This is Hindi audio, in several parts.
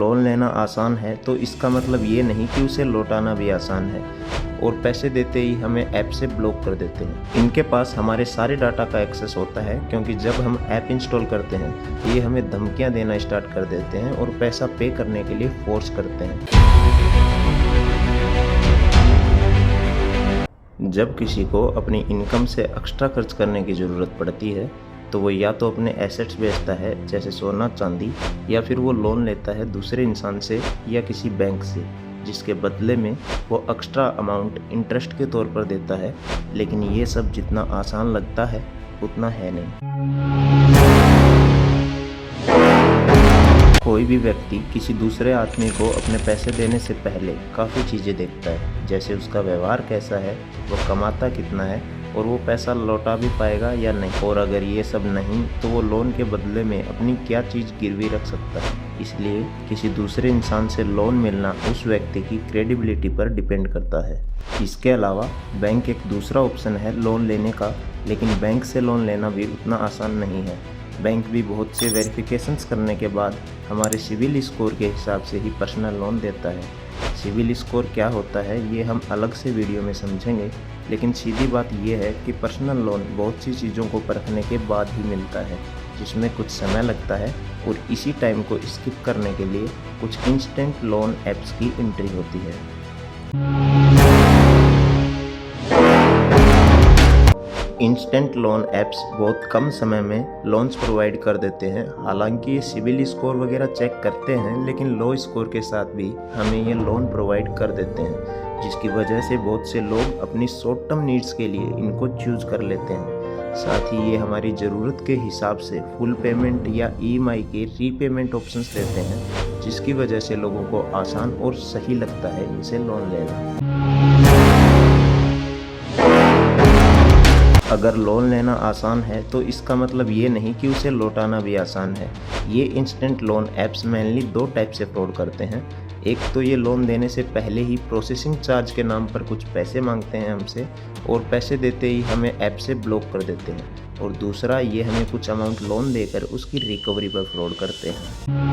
लोन लेना आसान है तो इसका मतलब ये नहीं कि उसे लौटाना भी आसान है, और पैसे देते ही हमें ऐप से ब्लॉक कर देते हैं। इनके पास हमारे सारे डाटा का एक्सेस होता है, क्योंकि जब हम ऐप इंस्टॉल करते हैं तो ये हमें धमकियां देना स्टार्ट कर देते हैं और पैसा पे करने के लिए फोर्स करते हैं। जब किसी को अपनी इनकम से एक्स्ट्रा खर्च करने की ज़रूरत पड़ती है तो वो या तो अपने एसेट्स बेचता है, जैसे सोना चांदी, या फिर वो लोन लेता है दूसरे इंसान से या किसी बैंक से, जिसके बदले में वो एक्स्ट्रा अमाउंट इंटरेस्ट के तौर पर देता है। लेकिन ये सब जितना आसान लगता है उतना है नहीं। कोई भी व्यक्ति किसी दूसरे आदमी को अपने पैसे देने से पहले काफ़ी चीज़ें देखता है, जैसे उसका व्यवहार कैसा है, वो कमाता कितना है, और वो पैसा लौटा भी पाएगा या नहीं। और अगर ये सब नहीं तो वो लोन के बदले में अपनी क्या चीज़ गिरवी रख सकता है। इसलिए किसी दूसरे इंसान से लोन मिलना उस व्यक्ति की क्रेडिबिलिटी पर डिपेंड करता है। इसके अलावा बैंक एक दूसरा ऑप्शन है लोन लेने का, लेकिन बैंक से लोन लेना भी उतना आसान नहीं है। बैंक भी बहुत से वेरिफिकेशंस करने के बाद हमारे सिविल स्कोर के हिसाब से ही पर्सनल लोन देता है। सिविल स्कोर क्या होता है ये हम अलग से वीडियो में समझेंगे, लेकिन सीधी बात यह है कि पर्सनल लोन बहुत सी चीज़ों को परखने के बाद ही मिलता है, जिसमें कुछ समय लगता है, और इसी टाइम को स्किप करने के लिए कुछ इंस्टेंट लोन ऐप्स की एंट्री होती है। इंस्टेंट लोन ऐप्स बहुत कम समय में लोन्स प्रोवाइड कर देते हैं। हालांकि ये सिविल स्कोर वगैरह चेक करते हैं, लेकिन लो स्कोर के साथ भी हमें ये लोन प्रोवाइड कर देते हैं, जिसकी वजह से बहुत से लोग अपनी शॉर्ट टर्म नीड्स के लिए इनको चूज कर लेते हैं। साथ ही ये हमारी ज़रूरत के हिसाब से फुल पेमेंट या EMI के रीपेमेंट ऑप्शंस देते हैं, जिसकी वजह से लोगों को आसान और सही लगता है इनसे लोन लेना। अगर लोन लेना आसान है तो इसका मतलब ये नहीं कि उसे लौटाना भी आसान है। ये इंस्टेंट लोन ऐप्स मेनली दो टाइप से फ्रॉड करते हैं। एक तो ये लोन देने से पहले ही प्रोसेसिंग चार्ज के नाम पर कुछ पैसे मांगते हैं हमसे, और पैसे देते ही हमें ऐप से ब्लॉक कर देते हैं। और दूसरा, ये हमें कुछ अमाउंट लोन देकर उसकी रिकवरी पर फ्रॉड करते हैं।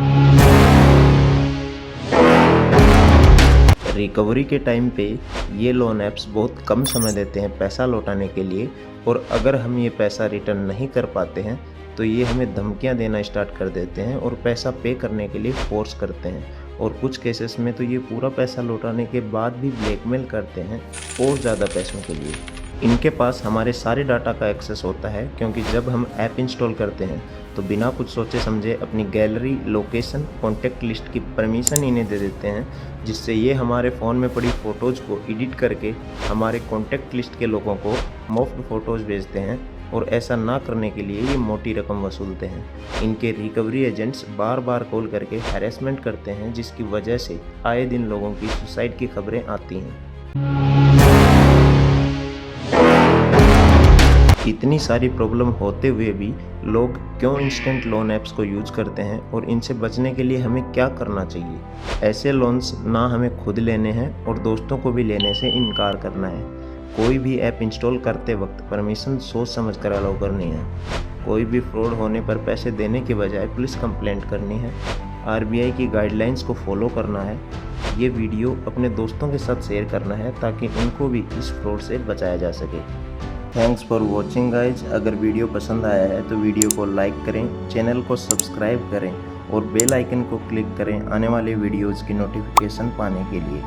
रिकवरी के टाइम पे ये लोन ऐप्स बहुत कम समय देते हैं पैसा लौटाने के लिए, और अगर हम ये पैसा रिटर्न नहीं कर पाते हैं तो ये हमें धमकियां देना स्टार्ट कर देते हैं और पैसा पे करने के लिए फोर्स करते हैं। और कुछ केसेस में तो ये पूरा पैसा लौटाने के बाद भी ब्लैकमेल करते हैं और ज़्यादा पैसों के लिए। इनके पास हमारे सारे डाटा का एक्सेस होता है, क्योंकि जब हम ऐप इंस्टॉल करते हैं तो बिना कुछ सोचे समझे अपनी गैलरी, लोकेशन, कॉन्टैक्ट लिस्ट की परमिशन इन्हें दे देते हैं, जिससे ये हमारे फ़ोन में पड़ी फ़ोटोज़ को एडिट करके हमारे कॉन्टैक्ट लिस्ट के लोगों को मुफ्त फ़ोटोज़ भेजते हैं, और ऐसा ना करने के लिए ये मोटी रकम वसूलते हैं। इनके रिकवरी एजेंट्स बार बार कॉल करके हैरेसमेंट करते हैं, जिसकी वजह से आए दिन लोगों की सुसाइड की खबरें आती हैं। इतनी सारी प्रॉब्लम होते हुए भी लोग क्यों इंस्टेंट लोन ऐप्स को यूज करते हैं, और इनसे बचने के लिए हमें क्या करना चाहिए? ऐसे लोन्स ना हमें खुद लेने हैं और दोस्तों को भी लेने से इनकार करना है। कोई भी ऐप इंस्टॉल करते वक्त परमिशन सोच समझ कर अलाउ करनी है। कोई भी फ्रॉड होने पर पैसे देने के बजाय पुलिस कंप्लेंट करनी है। RBI की गाइडलाइंस को फॉलो करना है। ये वीडियो अपने दोस्तों के साथ शेयर करना है ताकि उनको भी इस फ्रॉड से बचाया जा सके। Thanks for watching guys. अगर वीडियो पसंद आया है तो वीडियो को लाइक करें, चैनल को सब्सक्राइब करें और बेल आइकन को क्लिक करें आने वाले वीडियोज़ की नोटिफिकेशन पाने के लिए।